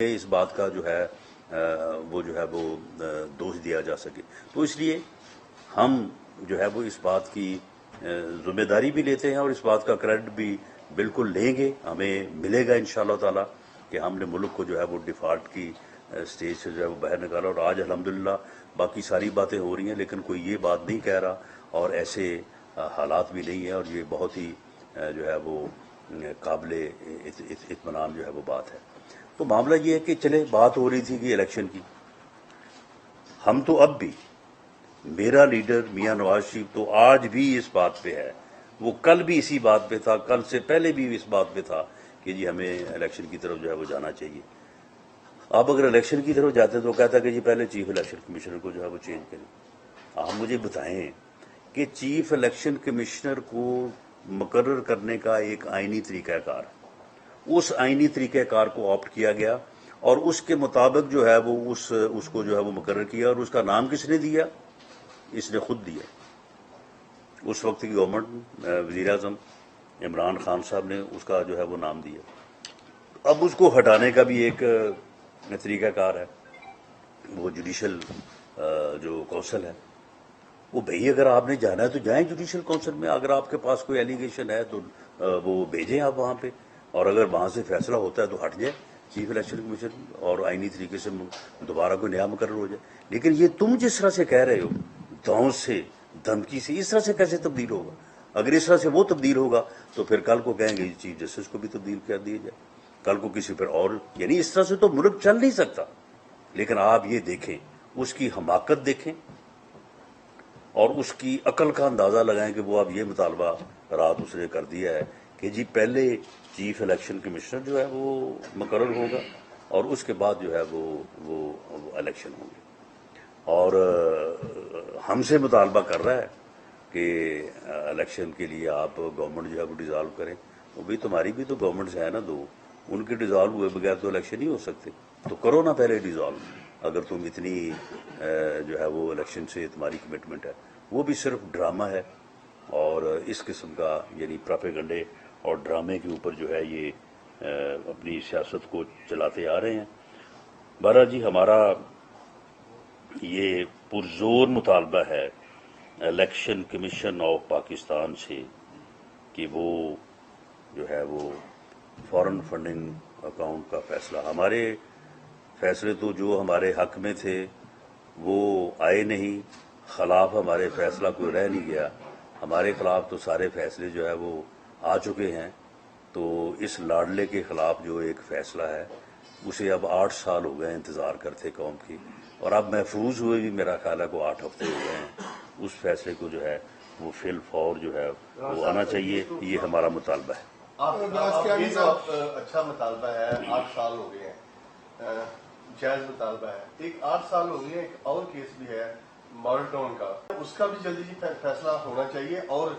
اس بات کا جو ہے وہ دوش دیا جا سکے. تو اس لیے ہم جو ہے وہ اس بات کی ذمہ داری بھی لیتے ہیں اور اس بات کا کریڈٹ بھی بالکل لیں گے. ہمیں ملے گا انشاءاللہ تعالی کہ ہم نے ملک کو جو ہے وہ ڈیفالٹ کی سٹیج سے جو ہے وہ باہر نکالا. اور آج الحمدللہ باقی ساری باتیں ہو رہی ہیں لیکن کوئی یہ بات نہیں کہہ رہا اور ایسے حالات بھی نہیں ہیں. اور یہ بہت ہی جو ہے وہ قابل اطمینان جو ہے وہ بات ہے. تو معاملہ یہ ہے کہ چلے بات ہو رہی تھی کہ الیکشن کی، ہم تو اب بھی، میرا لیڈر میاں نواز شریف تو آج بھی اس بات پہ ہے، وہ کل بھی اسی بات پہ تھا، کل سے پہلے بھی اس بات پہ تھا کہ جی ہمیں الیکشن کی طرف جو ہے وہ جانا چاہیے. آپ اگر الیکشن کی طرف جاتے تو کہتا کہ جی پہلے چیف الیکشن کمشنر کو جو ہے وہ چینج کریں. آپ مجھے بتائیں کہ چیف الیکشن کمشنر کو مقرر کرنے کا ایک آئینی طریقہ کار، اس آئینی طریقہ کار کو آپٹ کیا گیا اور اس کے مطابق جو ہے وہ اس کو جو ہے وہ مقرر کیا. اور اس کا نام کس نے دیا؟ اس نے خود دیا. اس وقت کی گورنمنٹ، وزیر اعظم عمران خان صاحب نے اس کا جو ہے وہ نام دیا. اب اس کو ہٹانے کا بھی ایک طریقہ کار ہے، وہ جوڈیشل جو کونسل ہے. وہ بھئی اگر آپ نے جانا ہے تو جائیں جوڈیشل کونسل میں، اگر آپ کے پاس کوئی ایلیگیشن ہے تو وہ بھیجیں آپ وہاں پہ، اور اگر وہاں سے فیصلہ ہوتا ہے تو ہٹ جائے چیف الیکشن کمیشن اور آئینی طریقے سے دوبارہ کوئی نیا مقرر ہو جائے. لیکن یہ تم جس طرح سے کہہ رہے ہو، دھون سے، دھمکی سے، اس طرح سے کیسے تبدیل ہوگا؟ اگر اس طرح سے وہ تبدیل ہوگا تو پھر کل کو کہیں گے چیف جسٹس کو بھی تبدیل کر دیا جائے، کل کو کسی پر اور، یعنی اس طرح سے تو ملک چل نہیں سکتا. لیکن آپ یہ دیکھیں، اس کی حماقت دیکھیں اور اس کی عقل کا اندازہ لگائیں کہ وہ اب یہ مطالبہ رات اس نے کر دیا ہے کہ جی پہلے چیف الیکشن کمشنر جو ہے وہ مقرر ہوگا اور اس کے بعد جو ہے وہ الیکشن ہوں گے. اور ہم سے مطالبہ کر رہا ہے کہ الیکشن کے لیے آپ گورنمنٹ جو ہے وہ ڈیزالو کریں. وہ بھی تمہاری بھی تو گورنمنٹس ہیں نا دو، ان کے ڈیزالو ہوئے بغیر تو الیکشن ہی ہو سکتے. تو کرو نا پہلے ڈیزالو، اگر تم اتنی جو ہے وہ الیکشن سے تمہاری کمٹمنٹ ہے. وہ بھی صرف ڈرامہ ہے اور اس قسم کا یعنی پراپیگنڈے اور ڈرامے کے اوپر جو ہے یہ اپنی سیاست کو چلاتے آ رہے ہیں. بہرحال جی ہمارا یہ پرزور مطالبہ ہے الیکشن کمیشن آف پاکستان سے کہ وہ جو ہے وہ فارن فنڈنگ اکاؤنٹ کا فیصلہ، ہمارے فیصلے تو جو ہمارے حق میں تھے وہ آئے نہیں، خلاف ہمارے فیصلہ کوئی رہ نہیں گیا. ہمارے خلاف تو سارے فیصلے جو ہے وہ آ چکے ہیں. تو اس لاڈلے کے خلاف جو ایک فیصلہ ہے اسے اب 8 سال ہو گئے انتظار کرتے قوم کی، اور اب محفوظ ہوئے بھی میرا خیال ہے کو 8 ہفتے ہو گئے ہیں. اس فیصلے کو جو ہے وہ فی الفور جو ہے وہ آنا چاہیے. یہ ہمارا مطالبہ ہے. اچھا مطالبہ ہے، 8 سال ہو گئے ہیں، جائز مطالبہ ہے. ایک 8 سال ہو گئے، ایک اور کیس بھی ہے ماڈل ٹاؤن کا، اس کا بھی جلدی فیصلہ ہونا چاہیے. اور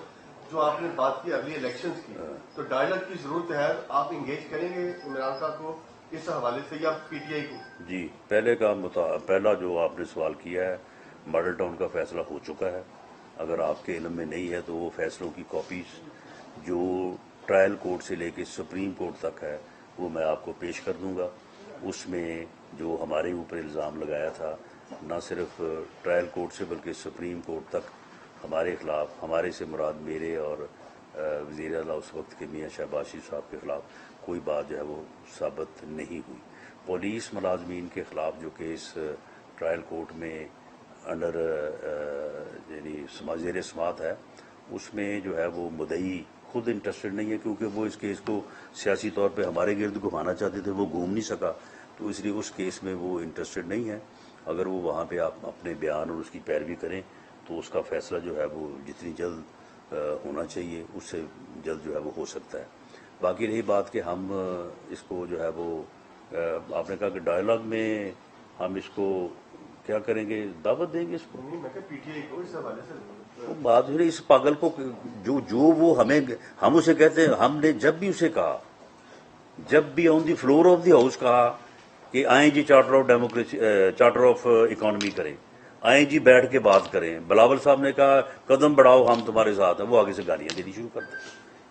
جو آپ نے بات کی اگلی الیکشنز کی، تو ڈائیلاگ کی ضرورت ہے. آپ انگیج کریں گے عمران خان کو اس حوالے سے یا پی ٹی آئی کو؟ جی پہلا جو آپ نے سوال کیا ہے، ماڈل ٹاؤن کا فیصلہ ہو چکا ہے. اگر آپ کے علم میں نہیں ہے تو وہ فیصلوں کی کاپیز جو ٹرائل کورٹ سے لے کے سپریم کورٹ تک ہے وہ میں آپ کو پیش کر دوں گا. اس میں جو ہمارے اوپر الزام لگایا تھا، نہ صرف ٹرائل کورٹ سے بلکہ سپریم کورٹ تک ہمارے خلاف، ہمارے سے مراد میرے اور وزیر اعلیٰ اس وقت کے میاں شہباز شریف صاحب کے خلاف کوئی بات جو ہے وہ ثابت نہیں ہوئی. پولیس ملازمین کے خلاف جو کیس ٹرائل کورٹ میں انڈر یعنی زیر سماعت ہے، اس میں جو ہے وہ مدعی خود انٹرسٹڈ نہیں ہے، کیونکہ وہ اس کیس کو سیاسی طور پہ ہمارے گرد گھمانا چاہتے تھے، وہ گھوم نہیں سکا، تو اس لیے اس کیس میں وہ انٹرسٹڈ نہیں ہے. اگر وہ وہاں پہ آپ اپنے بیان اور اس کی پیروی کریں تو اس کا فیصلہ جو ہے وہ جتنی جلد ہونا چاہیے اس سے جلد جو ہے وہ ہو سکتا ہے. باقی رہی بات کہ ہم اس کو جو ہے وہ آپ نے کہا کہ ڈائیلاگ میں ہم اس کو کیا کریں گے، دعوت دیں گے اس کو. پی ٹی آئی کو اس حوالے سے وہ بات ہوئی اس پاگل کو جو وہ ہم اسے کہتے ہیں. ہم نے جب بھی اسے کہا، جب بھی on the floor of the house کہا کہ آئیں جی charter of democracy, charter of economy کریں، آئیں جی بیٹھ کے بات کریں. بلاول صاحب نے کہا قدم بڑھاؤ ہم تمہارے ساتھ ہیں، وہ آگے سے گالیاں دینی شروع کر دیں.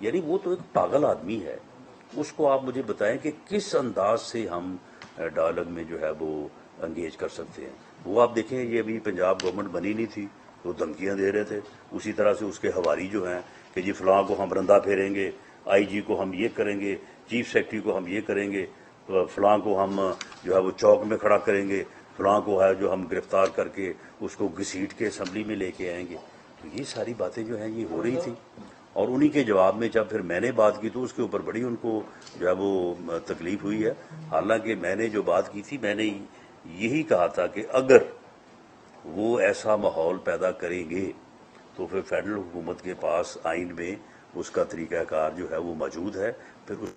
یعنی وہ تو ایک پاگل آدمی ہے. اس کو آپ مجھے بتائیں کہ کس انداز سے ہم ڈائلاگ میں جو ہے وہ انگیج کر سکتے ہیں. وہ آپ دیکھیں یہ ابھی پنجاب گورنمنٹ بنی نہیں تھی تو دھمکیاں دے رہے تھے. اسی طرح سے اس کے حوالی جو ہیں کہ جی فلاں کو ہم رندہ پھیریں گے, آئی جی کو ہم یہ کریں گے, چیف سیکرٹری کو ہم یہ کریں گے, فلاں کو ہم جو ہے وہ چوک میں کھڑا کریں گے, فلاں کو ہے جو ہم گرفتار کر کے اس کو گھسیٹ کے اسمبلی میں لے کے آئیں گے. تو یہ ساری باتیں جو ہیں یہ ہو رہی تھیں, اور انہی کے جواب میں جب پھر میں نے بات کی تو اس کے اوپر بڑی ان کو جو ہے وہ تکلیف ہوئی ہے. حالانکہ میں نے جو بات کی تھی میں نے یہی کہا تھا کہ اگر وہ ایسا ماحول پیدا کریں گے تو پھر فیڈرل حکومت کے پاس آئین میں اس کا طریقہ کار جو ہے وہ موجود ہے. پھر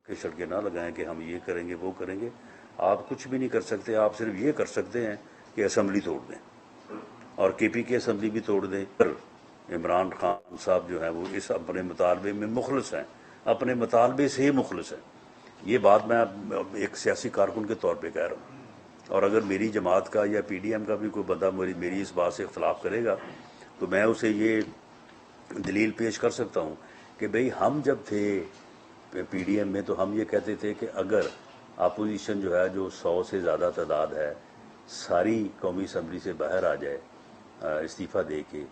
اس سڑکیں نہ لگائیں کہ ہم یہ کریں گے وہ کریں گے. آپ کچھ بھی نہیں کر سکتے. آپ صرف یہ کر سکتے ہیں کہ اسمبلی توڑ دیں, اور کے پی کے اسمبلی بھی توڑ دیں. عمران خان صاحب جو ہیں وہ اس اپنے مطالبے میں مخلص ہیں, اپنے مطالبے سے مخلص ہیں. یہ بات میں ایک سیاسی کارکن کے طور پہ کہہ رہا ہوں. اور اگر میری جماعت کا یا پی ڈی ایم کا بھی کوئی بندہ میری اس بات سے اختلاف کرے گا تو میں اسے یہ دلیل پیش کر سکتا ہوں کہ بھئی ہم جب تھے پی ڈی ایم میں تو ہم یہ کہتے تھے کہ اگر اپوزیشن جو ہے جو 100 سے زیادہ تعداد ہے ساری قومی اسمبلی سے باہر آ جائے استعفیٰ دے کے,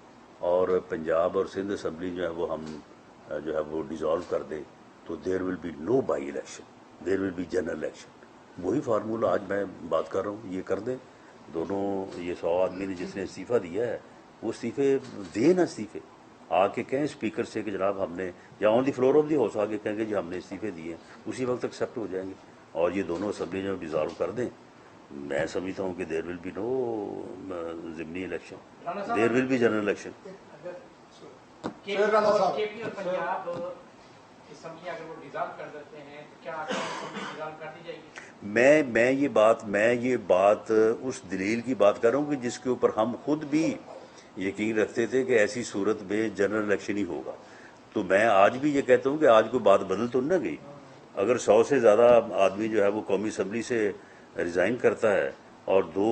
اور پنجاب اور سندھ اسمبلی جو ہے وہ ہم جو ہے وہ ڈیزالو کر دے تو there will be no by election, there will be general election. وہی فارمولہ آج میں بات کر رہا ہوں, یہ کر دیں. دونوں یہ 100 آدمی نے جس نے استعفیٰ دیا ہے وہ استعفے دیں نا استعفے. آ کے کہیں اسپیکر سے کہ جناب ہم نے، یا آن the floor of the house آ کے کہیں گے جی ہم نے استعفے دیے ہیں، اسی وقت ایکسیپٹ ہو جائیں گے اور یہ دونوں اسمبلی جو ڈیزالو کر دیں. میں سمجھتا ہوں کہ دیر ول بی نو ضمنی election, there will be general election. K P اور پنجاب اسمبلی اگر وہ ڈیزالو کر دیتے ہیں تو کیا اسمبلی ڈیزالو کر دی جائے گی؟ میں یہ بات اس دلیل کی بات کر رہا ہوں کہ جس کے اوپر ہم خود بھی یقین رکھتے تھے کہ ایسی صورت میں جنرل الیکشن ہی ہوگا. تو میں آج بھی یہ کہتا ہوں کہ آج کوئی بات بدل تو نہ گئی. اگر 100 سے زیادہ آدمی جو ہے وہ قومی اسمبلی سے ریزائن کرتا ہے اور 2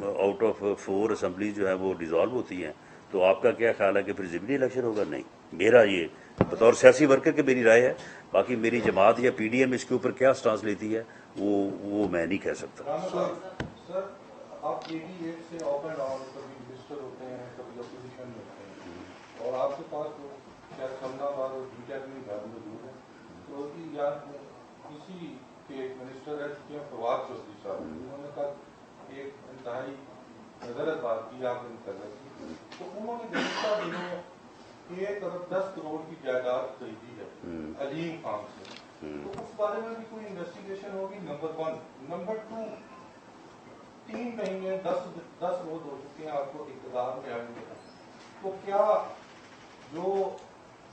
آؤٹ آف 4 اسمبلی جو ہے وہ ڈیزالو ہوتی ہیں، تو آپ کا کیا خیال ہے کہ پھر ضمنی الیکشن ہوگا؟ نہیں. میرا یہ بطور سیاسی ورکر کے میری رائے ہے. باقی میری جماعت یا پی ڈی ایم اس کے اوپر کیا سٹانس لیتی ہے وہ میں نہیں کہہ سکتا. سر آپ 88 سے آف اینڈ آن کبھی منسٹر ہوتے ہیں، کبھی اپوزیشن میں ہوتے ہیں، اور آپ کے پاس تو شاید سمنا بار اور ڈی ٹیک میں گھر موجود ہے. تو کسی کے ایک منسٹر رہ چکے ہیں فواد چودھری صاحب، انہوں نے کل ایک انتہائی نظرت بات کی آپ نے متعلق کی. تو انہوں نے گزشتہ دنوں 1 ارب 10 کروڑ کی جائیداد خریدی ہے علیم خان سے. تو اس بارے میں بھی کوئی انویسٹیگیشن ہوگی، نمبر 1. نمبر 2، 3 مہینے 10 روز ہو چکے ہیں آپ کو اقتدار میں آئے ہوئے. تو کیا جو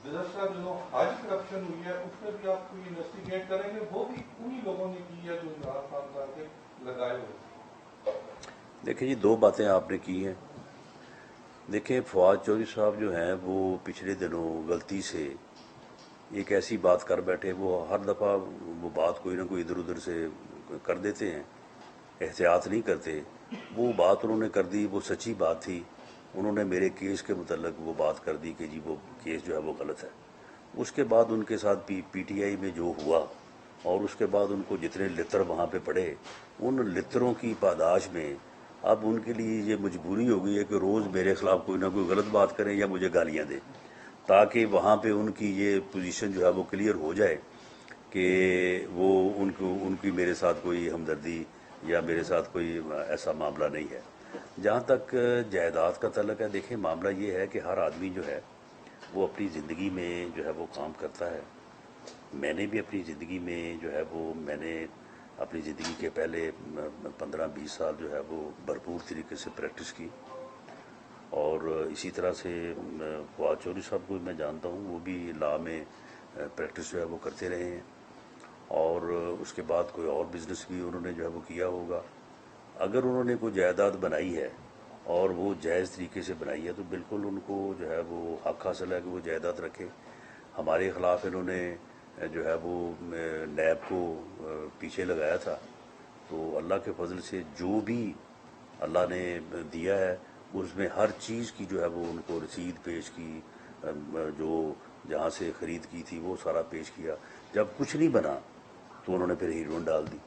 گزشتہ دنوں حج کرپشن ہوئی ہے اس پہ بھی آپ کوئی انویسٹیگیٹ کریں گے؟ وہ بھی انہی لوگوں نے کی ہے جو عمران خان صاحب کے لگائے ہوئے. دیکھیں جی 2 باتیں آپ نے کی ہیں. دیکھیں فواد چودھری صاحب جو ہیں وہ پچھلے دنوں غلطی سے ایک ایسی بات کر بیٹھے. وہ ہر دفعہ وہ بات کوئی نہ کوئی ادھر ادھر سے کر دیتے ہیں، احتیاط نہیں کرتے. وہ بات انہوں نے کر دی، وہ سچی بات تھی. انہوں نے میرے کیس کے متعلق وہ بات کر دی کہ جی وہ کیس جو ہے وہ غلط ہے. اس کے بعد ان کے ساتھ پی ٹی آئی میں جو ہوا، اور اس کے بعد ان کو جتنے لتر وہاں پہ پڑے، ان لتروں کی پاداش میں اب ان کے لیے یہ مجبوری ہو گئی ہے کہ روز میرے خلاف کوئی نہ کوئی غلط بات کریں یا مجھے گالیاں دیں، تاکہ وہاں پہ ان کی یہ پوزیشن جو ہے وہ کلیئر ہو جائے کہ وہ ان کی میرے ساتھ کوئی ہمدردی یا میرے ساتھ کوئی ایسا معاملہ نہیں ہے. جہاں تک جائیداد کا تعلق ہے، دیکھیں معاملہ یہ ہے کہ ہر آدمی جو ہے وہ اپنی زندگی میں جو ہے وہ کام کرتا ہے. میں نے بھی اپنی زندگی میں جو ہے وہ میں نے اپنی زندگی کے پہلے 15-20 سال جو ہے وہ بھرپور طریقے سے پریکٹس کی. اور اسی طرح سے فواد چودھری صاحب کو میں جانتا ہوں، وہ بھی لا میں پریکٹس جو ہے وہ کرتے رہے ہیں. اور اس کے بعد کوئی اور بزنس بھی انہوں نے جو ہے وہ کیا ہوگا. اگر انہوں نے کوئی جائیداد بنائی ہے اور وہ جائز طریقے سے بنائی ہے تو بالکل ان کو جو ہے وہ حق حاصل ہے کہ وہ جائیداد رکھے. ہمارے خلاف انہوں نے جو ہے وہ نیب کو پیچھے لگایا تھا. تو اللہ کے فضل سے جو بھی اللہ نے دیا ہے اس میں ہر چیز کی جو ہے وہ ان کو رسید پیش کی، جو جہاں سے خرید کی تھی وہ سارا پیش کیا. جب کچھ نہیں بنا تو انہوں نے پھر ہیروئن ڈال دی.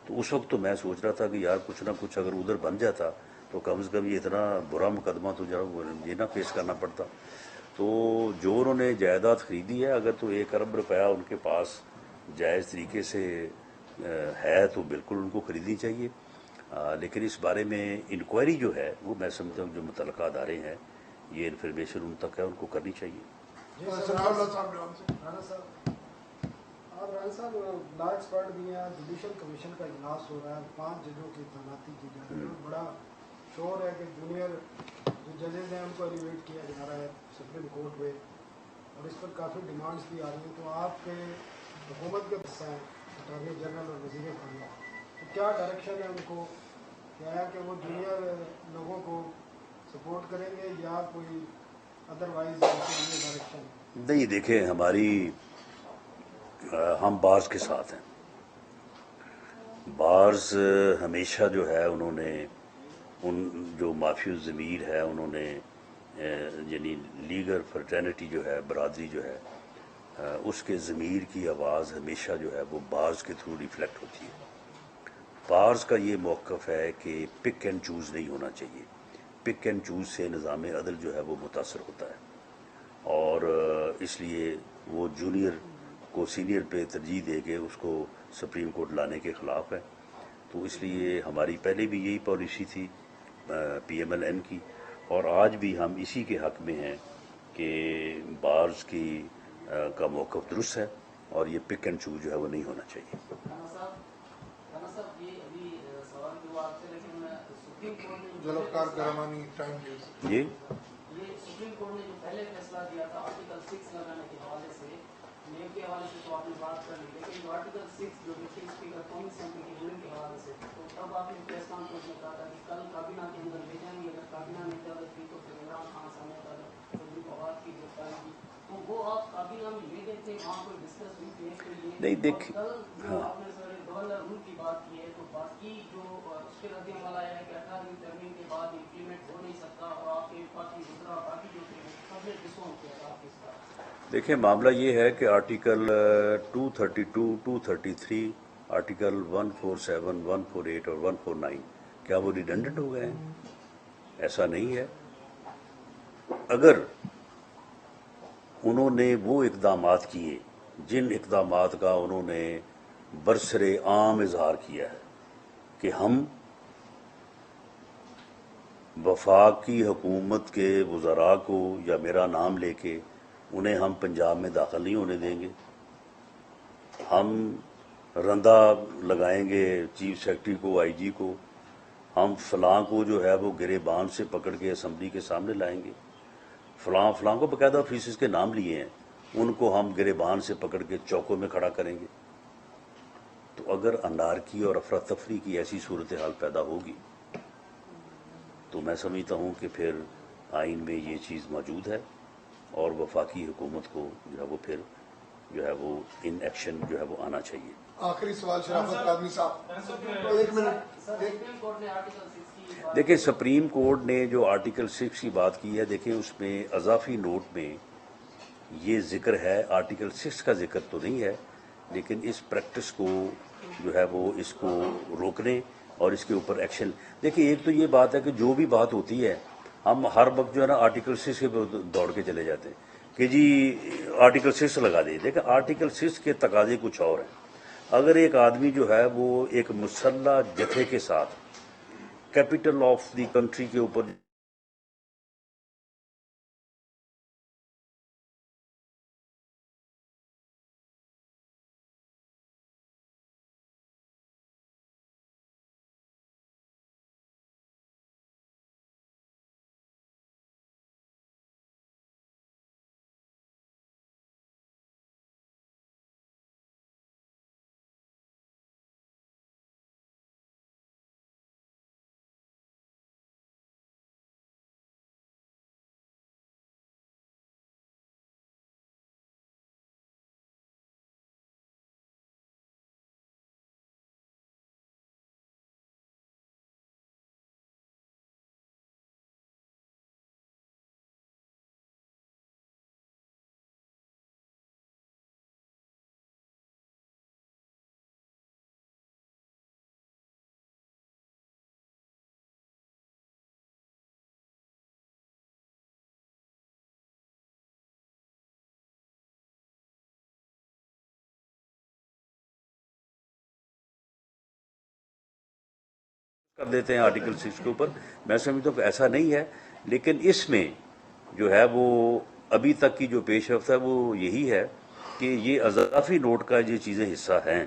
تو اس وقت تو میں سوچ رہا تھا کہ یار کچھ نہ کچھ اگر ادھر بن جاتا تو کم از کم یہ اتنا برا مقدمہ تو یہ نہ پیش کرنا پڑتا. تو جو انہوں نے جائیداد خریدی ہے، اگر تو 1 ارب روپیہ ان کے پاس جائز طریقے سے ہے تو بالکل ان کو خریدنی چاہیے. لیکن اس بارے میں انکوائری جو ہے وہ میں سمجھتا ہوں جو متعلقہ ادارے ہیں یہ انفارمیشن ان تک ہے، ان کو کرنی چاہیے. رانا صاحب لا ایکسپرٹ بھی ہیں، جوڈیشل کمیشن کا اجلاس ہو رہا ہے، 5 ججوں کی تعیناتی کی جا رہی ہے. بڑا شور ہے کہ جونیئر جو ججز ہیں ان کو ایلیویٹ کیا جا رہا ہے سپریم کورٹ میں، اور اس پر کافی ڈیمانڈس بھی آ رہی ہیں. تو آپ کے حکومت کے حصہ ہیں اٹارنی جنرل اور وزیر خانہ، تو کیا ڈائریکشن ہے ان کو؟ کیا ہے کہ وہ جونیئر لوگوں کو سپورٹ کریں گے یا کوئی ادروائز ڈائریکشن؟ نہیں دیکھیں، ہم بارز کے ساتھ ہیں. بارز ہمیشہ جو ہے انہوں نے ان جو مافی الضمیر ہے انہوں نے یعنی لیگل فرٹرنیٹی جو ہے، برادری جو ہے، اس کے ضمیر کی آواز ہمیشہ جو ہے وہ بارز کے تھرو ریفلیکٹ ہوتی ہے. بارز کا یہ موقف ہے کہ پک اینڈ چوز نہیں ہونا چاہیے. پک اینڈ چوز سے نظام عدل جو ہے وہ متاثر ہوتا ہے، اور اس لیے وہ جونیئر کو سینئر پہ ترجیح دے کے اس کو سپریم کورٹ لانے کے خلاف ہے. تو اس لیے ہماری پہلے بھی یہی پالیسی تھی PMLN کی، اور آج بھی ہم اسی کے حق میں ہیں کہ بارز کی کا موقف درست ہے اور یہ پک اینڈ چوز جو ہے وہ نہیں ہونا چاہیے. Zulfiqar Kirmani time news. جی یہ سپریم کورٹ نے جو پہلے فیصلہ دیا تھا آرٹیکل 6 لگانے کے حوالے سے نیب کے حوالے سے تو آپ نے بات کر لی لیکن جو آرٹیکل 6 جو ڈپٹی اسپیکر قومی اسمبلی کی رولنگ کے حوالے سے تو تب آپ نے پریس کانفرنس میں کہا تھا کہ کل کابینہ کے اندر لے جائیں گے اگر کابینہ نے اجازت دی تو پھر عمران خان سامنے چودھری فواد کی گرفتاری کی تو وہ آپ کابینہ میں لے گئے تھے وہاں کوئی ڈسکس ہوئی تھی نہیں دیکھ کل جو آپ نے سر گورنر رول کی بات کی ہے تو باقی جو اس کے رد عمل آیا ہے کہ 18ویں ترمیم کے بعد امپلیمنٹ ہو نہیں سکتا اور آپ کے وفاقی وزراء باقی جو تھے سب نے ڈسون کیا تھا آپ اس کا. دیکھیں معاملہ یہ ہے کہ آرٹیکل 232 233 آرٹیکل 147 148 اور 149 کیا وہ ریڈنڈنٹ ہو گئے ہیں؟ ایسا نہیں ہے. اگر انہوں نے وہ اقدامات کیے جن اقدامات کا انہوں نے برسر عام اظہار کیا ہے کہ ہم وفاقی حکومت کے وزراء کو یا میرا نام لے کے انہیں ہم پنجاب میں داخل نہیں ہونے دیں گے، ہم رندہ لگائیں گے چیف سیکرٹری کو آئی جی کو، ہم فلاں کو جو ہے وہ گریبان سے پکڑ کے اسمبلی کے سامنے لائیں گے، فلاں فلاں کو باقاعدہ آفیسز کے نام لیے ہیں، ان کو ہم گریبان سے پکڑ کے چوکوں میں کھڑا کریں گے. تو اگر انارکی اور افراتفری کی ایسی صورتحال پیدا ہوگی تو میں سمجھتا ہوں کہ پھر آئین میں یہ چیز موجود ہے اور وفاقی حکومت کو جو ہے وہ پھر جو ہے وہ ان ایکشن جو ہے وہ آنا چاہیے. آخری سوال شرافت قادمی صاحب، ایک منٹ. دیکھیں سپریم کورٹ نے جو آرٹیکل 6 کی بات کی ہے، دیکھیں اس میں اضافی نوٹ میں یہ ذکر ہے، آرٹیکل 6 کا ذکر تو نہیں ہے لیکن اس پریکٹس کو جو ہے وہ اس کو روکنے اور اس کے اوپر ایکشن. دیکھیں ایک تو یہ بات ہے کہ جو بھی بات ہوتی ہے ہم ہر وقت جو ہے نا آرٹیکل 6 کے دوڑ کے چلے جاتے ہیں کہ جی آرٹیکل 6 لگا دیں. دیکھیں آرٹیکل 6 کے تقاضے کچھ اور ہیں. اگر ایک آدمی جو ہے وہ ایک مسلح جتھے کے ساتھ کیپٹل آف دی کنٹری کے اوپر کر دیتے ہیں آرٹیکل 6 کے اوپر. میں سمجھتا ہوں کہ ایسا نہیں ہے لیکن اس میں جو ہے وہ ابھی تک کی جو پیش رفت ہے وہ یہی ہے کہ یہ اضافی نوٹ کا یہ چیزیں حصہ ہیں.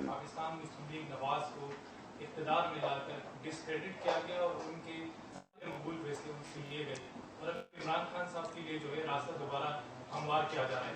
پاکستان مسلم نواز کو اقتدار میں لا کر ڈسکریڈٹ کیا گیا اور ان کے مقبول فیصلے ان سے لیے گئے اور عمران خان صاحب کے لیے جو ہے راستہ دوبارہ ہموار کیا جا رہا ہے.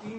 3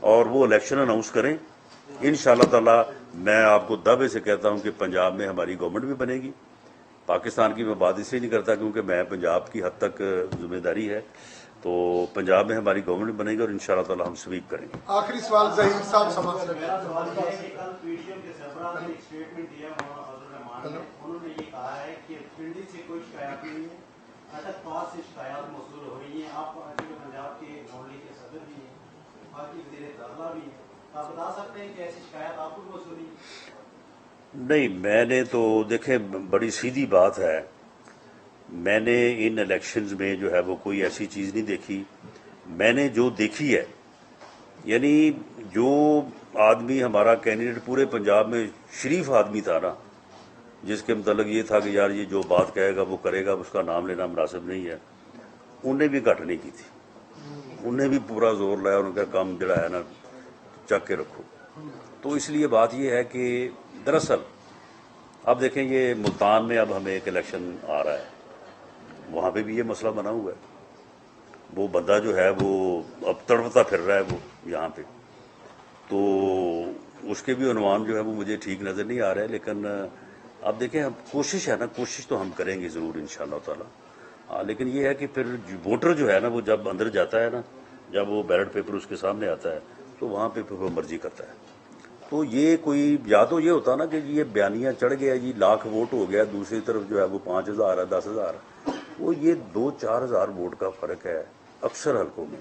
اور وہ الیکشن اناؤنس کریں انشاءاللہ تعالی. میں آپ کو دعوے سے کہتا ہوں کہ پنجاب میں ہماری گورنمنٹ بھی بنے گی. پاکستان کی میں بات اس لیے نہیں کرتا کیونکہ میں پنجاب کی حد تک ذمہ داری ہے, تو پنجاب میں ہماری گورنمنٹ بنے گی اور انشاءاللہ تعالی ہم سویپ کریں گے. آخری سوال ظہیر صاحب سماج سے. میرا سوال یہ ہے کہ کل پی ٹی ایم کے سربراہ نے ایک اسٹیٹمنٹ دیا انہوں نے یہ کہا ہے کہ پنڈی سے کوئی شکایات نہیں ہے, اٹک پاس سے شکایات موصول ہو رہی ہیں. آپ پارٹی میں پنجاب کے نون لیگ کے صدر بھی ہیں, باقی وزیر داخلہ بھی ہیں, آپ بتا سکتے ہیں کہ ایسی شکایات آپ کو موصول ہیں؟ نہیں, میں نے تو دیکھیں بڑی سیدھی بات ہے, میں نے ان الیکشنز میں جو ہے وہ کوئی ایسی چیز نہیں دیکھی. میں نے جو دیکھی ہے یعنی جو آدمی ہمارا کینڈیڈیٹ پورے پنجاب میں شریف آدمی تھا نا, جس کے متعلق یہ تھا کہ یار یہ جو بات کہے گا وہ کرے گا, اس کا نام لینا مناسب نہیں ہے, انہیں بھی گھٹ نہیں کی تھی. انہیں بھی پورا زور لایا, ان کا کام جڑا ہے نا چک کے رکھو. تو اس لیے بات یہ ہے کہ دراصل اب دیکھیں یہ ملتان میں اب ہمیں ایک الیکشن آ رہا ہے, وہاں پہ بھی یہ مسئلہ بنا ہوا ہے. وہ بندہ جو ہے وہ اب تڑپتا پھر رہا ہے وہ یہاں پہ, تو اس کے بھی عنوان جو ہے وہ مجھے ٹھیک نظر نہیں آ رہا ہے. لیکن اب دیکھیں اب کوشش ہے نا, کوشش تو ہم کریں گے ضرور انشاءاللہ تعالی. لیکن یہ ہے کہ پھر ووٹر جو ہے نا وہ جب اندر جاتا ہے نا, جب وہ بیلٹ پیپر اس کے سامنے آتا ہے تو وہاں پہ پھر وہ مرضی کرتا ہے. تو یہ کوئی یا تو یہ ہوتا نا کہ یہ بیانیہ چڑھ گیا جی, لاکھ ووٹ ہو گیا, دوسری طرف جو ہے وہ 5,000 ہے 10,000, وہ یہ 2-4 ہزار ووٹ کا فرق ہے اکثر حلقوں میں.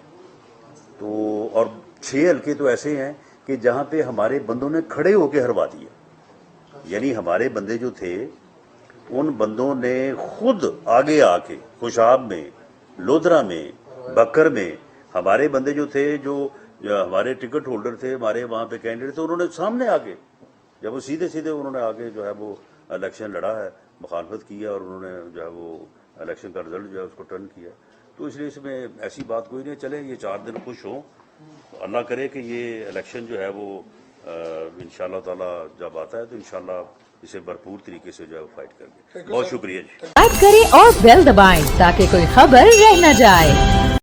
تو اور 6 حلقے تو ایسے ہیں کہ جہاں پہ ہمارے بندوں نے کھڑے ہو کے ہروا دیا. یعنی ہمارے بندے جو تھے ان بندوں نے خود آگے آ کے خوشاب میں, لودھرا میں, بکر میں, ہمارے بندے جو تھے جو ہمارے ٹکٹ ہولڈر تھے, ہمارے وہاں پہ کینڈیڈیٹ تھے, انہوں نے سامنے آ کے جب وہ سیدھے انہوں نے آگے جو ہے وہ الیکشن لڑا ہے, مخالفت کی ہے, اور انہوں نے جو ہے وہ الیکشن کا رزلٹ جو ہے اس کو ٹرن کیا. تو اس لیے اس میں ایسی بات کوئی نہیں. چلے یہ 4 دن خوش ہوں, اللہ کرے کہ یہ الیکشن جو ہے وہ انشاءاللہ تعالی جب آتا ہے تو انشاءاللہ اسے بھرپور طریقے سے جو ہے فائٹ کریں گے. بہت شکریہ جی. لائک کریں اور بیل دبائیں تاکہ کوئی خبر رہ نہ جائے.